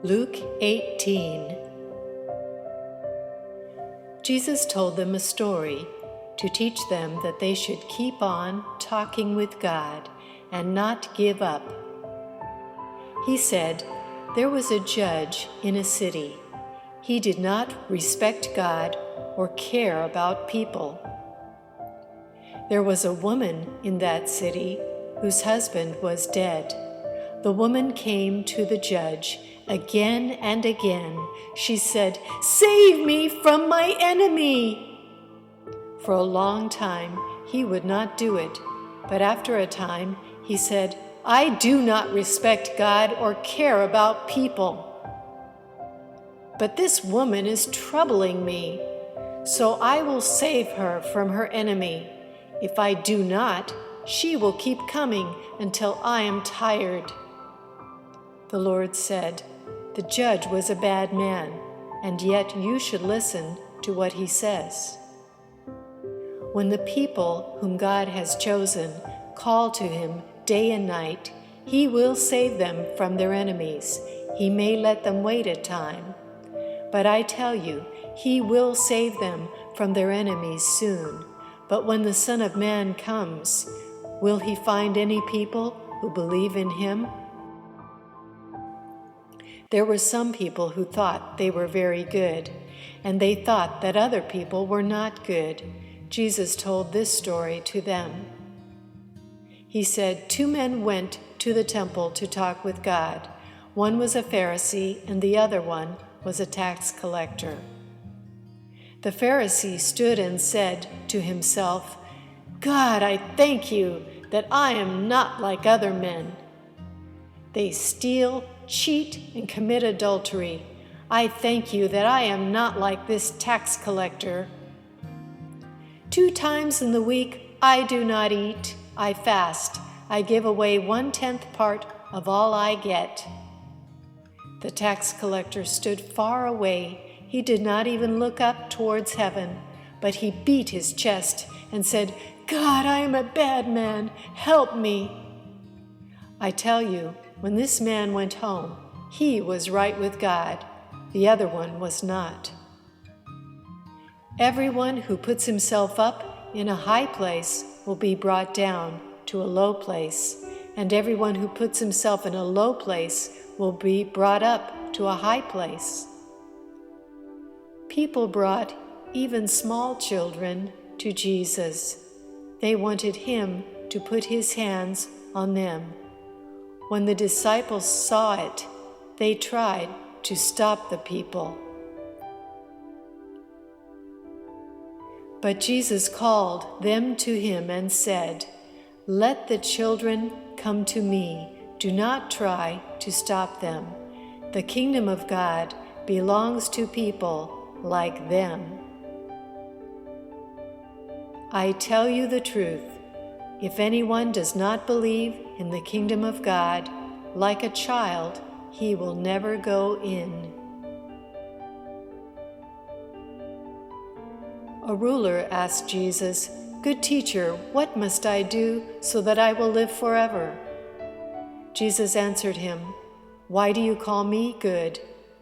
Luke 18. Jesus told them a story to teach them that they should keep on talking with God and not give up. He said, "There was a judge in a city. He did not respect God or care about people. There was a woman in that city whose husband was dead. The woman came to the judge again and again. She said, 'Save me from my enemy!' For a long time he would not do it, but after a time he said, 'I do not respect God or care about people. But this woman is troubling me, so I will save her from her enemy. If I do not, she will keep coming until I am tired.' The Lord said, 'The judge was a bad man, and yet you should listen to what he says. When the people whom God has chosen call to him day and night, he will save them from their enemies. He may let them wait a time, but I tell you, he will save them from their enemies soon. But when the Son of Man comes, will he find any people who believe in him?" There were some people who thought they were very good, and they thought that other people were not good. Jesus told this story to them. He said, "Two men went to the temple to talk with God. One was a Pharisee, and the other one was a tax collector. The Pharisee stood and said to himself, 'God, I thank you that I am not like other men. They steal, cheat, and commit adultery. I thank you that I am not like this tax collector. 2 times in the week I do not eat, I fast. I give away 1/10 part of all I get.' The tax collector stood far away. He did not even look up towards heaven, but he beat his chest and said, 'God, I am a bad man. Help me.' I tell you, when this man went home, he was right with God. The other one was not. Everyone who puts himself up in a high place will be brought down to a low place, and everyone who puts himself in a low place will be brought up to a high place." People brought even small children to Jesus. They wanted him to put his hands on them. When the disciples saw it, they tried to stop the people. But Jesus called them to him and said, "Let the children come to me. Do not try to stop them. The kingdom of God belongs to people like them. I tell you the truth. If anyone does not believe in the kingdom of God, like a child, he will never go in." A ruler asked Jesus, "Good teacher, what must I do so that I will live forever?" Jesus answered him, "Why do you call me good?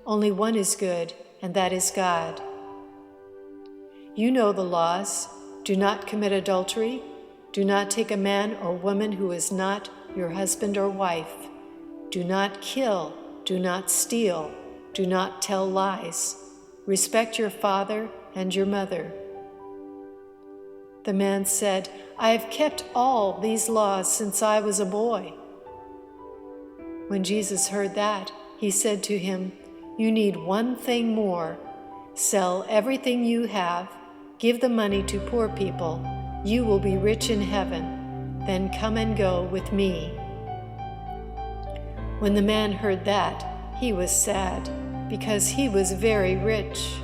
Only one is good, and that is God. You know the laws. Do not commit adultery. Do not take a man or woman who is not your husband or wife. Do not kill. Do not steal. Do not tell lies. Respect your father and your mother." The man said, "I have kept all these laws since I was a boy." When Jesus heard that, he said to him, "You need one thing more. Sell everything you have, give the money to poor people. You will be rich in heaven. Then come and go with me." When the man heard that, he was sad, because he was very rich.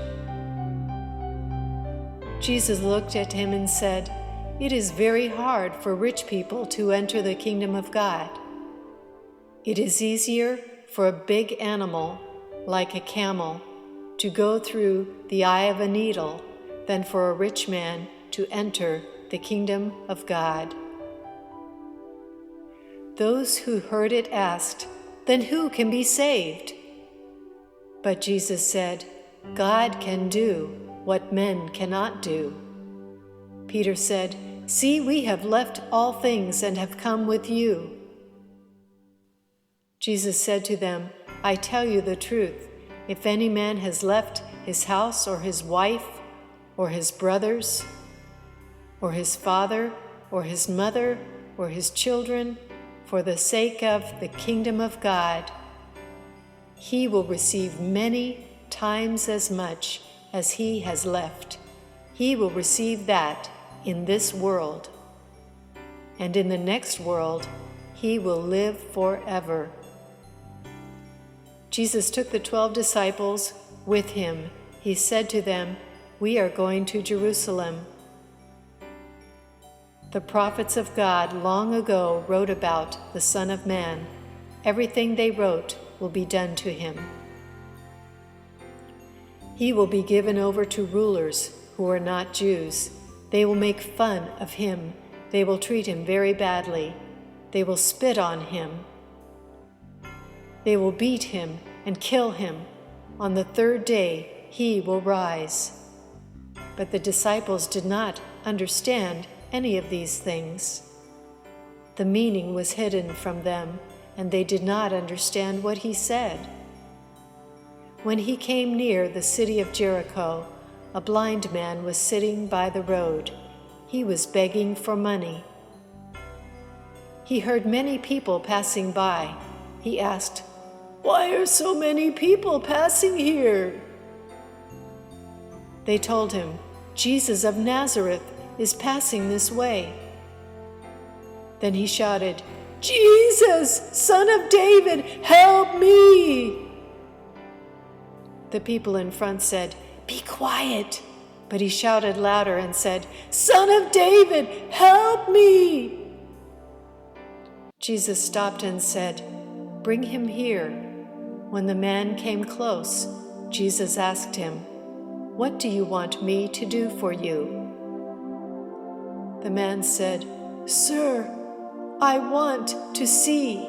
Jesus looked at him and said, "It is very hard for rich people to enter the kingdom of God. It is easier for a big animal, like a camel, to go through the eye of a needle than for a rich man to enter the kingdom of God." Those who heard it asked, "Then who can be saved?" But Jesus said, God can do what men cannot do. Peter said, See, we have left all things and have come with you. Jesus said to them, I tell you the truth, if any man has left his house or his wife or his brothers or his father or his mother or his children for the sake of the kingdom of God, he will receive many times as much as he has left. He will receive that in this world, and in the next world he will live forever. Jesus took the 12 disciples with him. He said to them, We are going to Jerusalem. The prophets of God long ago wrote about the Son of Man. Everything they wrote will be done to him. He will be given over to rulers who are not Jews. They will make fun of him. They will treat him very badly. They will spit on him. They will beat him and kill him. On the third day, he will rise. But the disciples did not understand any of these things. The meaning was hidden from them, and they did not understand what he said. When he came near the city of Jericho, a blind man was sitting by the road. He was begging for money. He heard many people passing by. He asked, Why are so many people passing here? They told him, Jesus of Nazareth is passing this way. Then he shouted, Jesus, Son of David, help me! The people in front said, Be quiet. But he shouted louder and said, Son of David, help me! Jesus stopped and said, Bring him here. When the man came close, Jesus asked him, What do you want me to do for you? The man said, Sir, I want to see.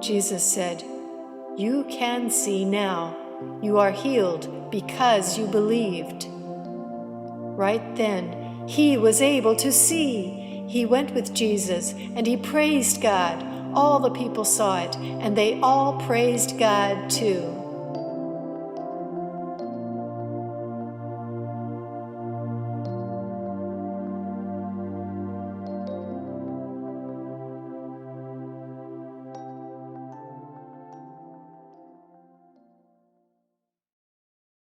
Jesus said, You can see now. You are healed because you believed. Right then, he was able to see. He went with Jesus and he praised God. All the people saw it, and they all praised God too.